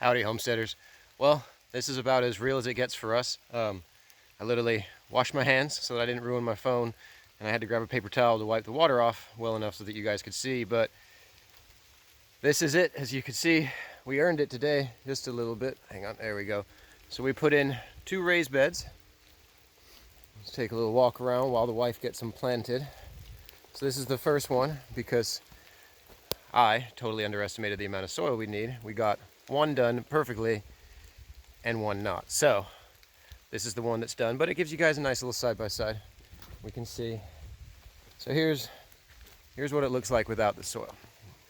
Howdy, homesteaders. Well, this is about as real as it gets for us. I literally washed my hands so that I didn't ruin my phone, and I had to grab a paper towel to wipe the water off well enough so that you guys could see. But this is it. As you can see, we earned it today just a little bit. Hang on, there we go. So we put in 2 raised beds. Let's take a little walk around while the wife gets them planted. So this is the first one because I totally underestimated the amount of soil we need. We got one done perfectly and one not. So this is the one that's done, but it gives you guys a nice little side by side. We can see. So here's what it looks like without the soil.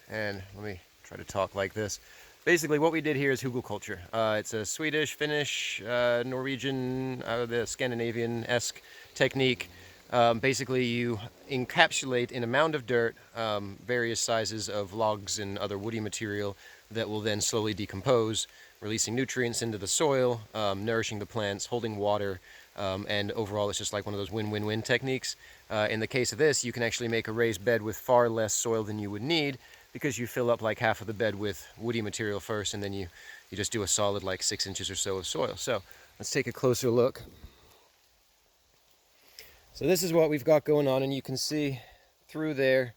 And let me try to talk like this. Basically, what we did here is Hugelkultur. It's a Swedish, Finnish, Norwegian, the Scandinavian-esque technique. Basically, you encapsulate in a mound of dirt various sizes of logs and other woody material that will then slowly decompose, releasing nutrients into the soil, nourishing the plants, holding water, and overall it's just like one of those win-win-win techniques. In the case of this, you can actually make a raised bed with far less soil than you would need because you fill up like half of the bed with woody material first, and then you just do a solid like 6 inches or so of soil. So let's take a closer look. So this is what we've got going on, and you can see through there,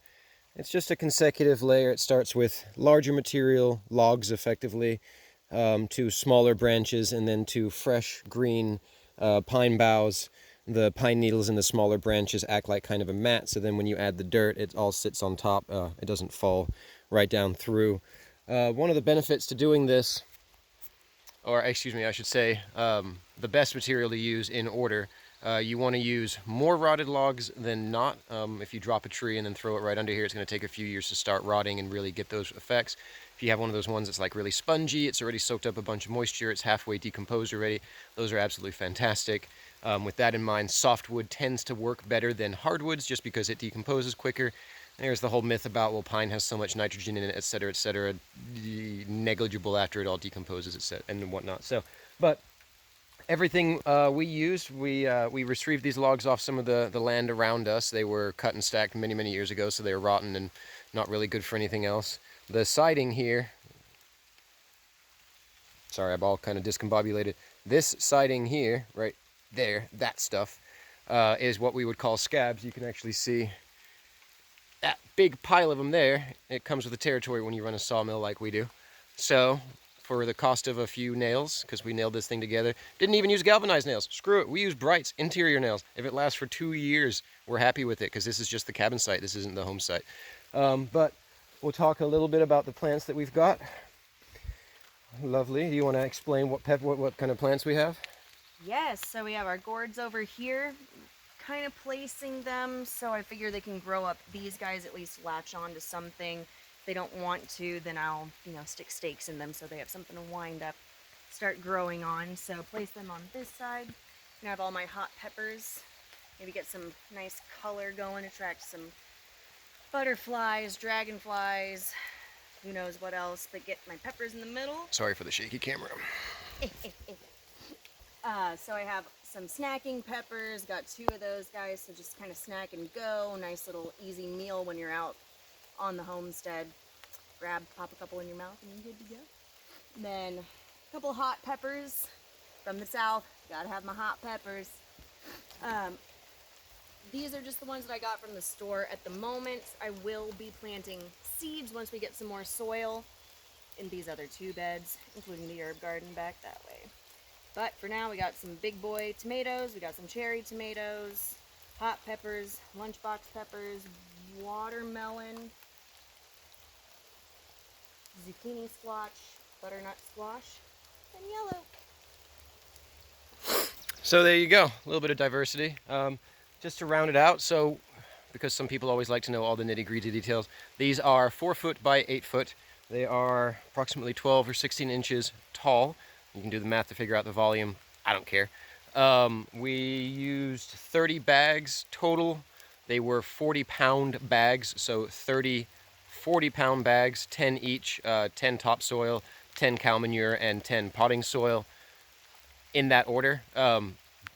it's just a consecutive layer. It starts with larger material, logs effectively, to smaller branches, and then to fresh green pine boughs. The pine needles in the smaller branches act like kind of a mat, so then when you add the dirt, it all sits on top. It doesn't fall right down through. One of the benefits to doing this, or excuse me, I should say, the best material to use in order, you want to use more rotted logs than not. If you drop a tree and then throw it right under here, it's going to take a few years to start rotting and really get those effects. If you have one of those ones that's like really spongy, it's already soaked up a bunch of moisture, it's halfway decomposed already, those are absolutely fantastic. With that in mind, softwood tends to work better than hardwoods just because it decomposes quicker. There's the whole myth about, well, pine has so much nitrogen in it, etc., negligible after it all decomposes, etc., and whatnot. So, but everything we used, we retrieved these logs off some of the land around us. They were cut and stacked many, many years ago, so they were rotten and not really good for anything else. The siding here, sorry, I'm all kind of discombobulated. This siding here, right there, that stuff, is what we would call scabs. You can actually see that big pile of them there. It comes with the territory when you run a sawmill like we do. So for the cost of a few nails, because we nailed this thing together, didn't even use galvanized nails. Screw it, we use Brights interior nails. If it lasts for 2 years, we're happy with it, because this is just the cabin site. This isn't the home site. But we'll talk a little bit about the plants that we've got. Lovely. Do you want to explain what kind of plants we have? Yes, so we have our gourds over here, kind of placing them so I figure they can grow up. These guys at least latch on to something. If they don't want to, then I'll, stick stakes in them so they have something to wind up, start growing on. So place them on this side. I have all my hot peppers. Maybe get some nice color going, attract some butterflies, dragonflies, who knows what else, but get my peppers in the middle. Sorry for the shaky camera. So I have some snacking peppers, got 2 of those guys, so just kind of snack and go. Nice little easy meal when you're out on the homestead. Pop a couple in your mouth and you're good to go. And then a couple hot peppers from the south. Gotta have my hot peppers. These are just the ones that I got from the store at the moment. I will be planting seeds once we get some more soil in these other 2 beds, including the herb garden back that way. But for now, we got some big boy tomatoes, we got some cherry tomatoes, hot peppers, lunchbox peppers, watermelon, zucchini squash, butternut squash, and yellow. So there you go, a little bit of diversity. Just to round it out, so because some people always like to know all the nitty-gritty details, these are 4 foot by 8 foot. They are approximately 12 or 16 inches tall. You can do the math to figure out the volume. I don't care. We used 30 bags total. They were 40-pound bags, so 30 40-pound bags, 10 each, 10 topsoil, 10 cow manure, and 10 potting soil, in that order,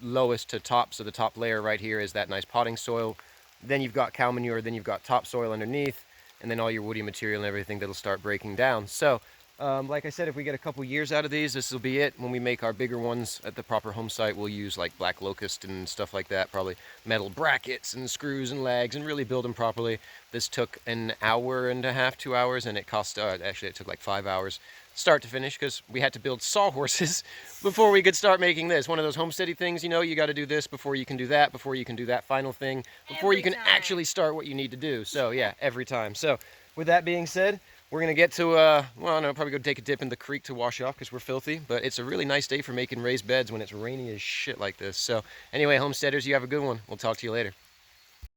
lowest to top. So the top layer right here is that nice potting soil. Then you've got cow manure, then you've got topsoil underneath, and then all your woody material and everything that'll start breaking down. So Like I said, if we get a couple years out of these, this will be it. When we make our bigger ones at the proper home site, we'll use like black locust and stuff like that, probably metal brackets and screws and legs, and really build them properly. This took an hour and a half, 2 hours, and it cost, actually it took like 5 hours start to finish, because we had to build sawhorses before we could start making this. One of those homesteady things, you know, you got to do this before you can do that, before you can do that final thing, before you Every can time. actually start what you need to do. So yeah, every time. So with that being said, we're going to get to, well, no, probably go take a dip in the creek to wash off because we're filthy. But it's a really nice day for making raised beds when it's rainy as shit like this. So anyway, homesteaders, you have a good one. We'll talk to you later.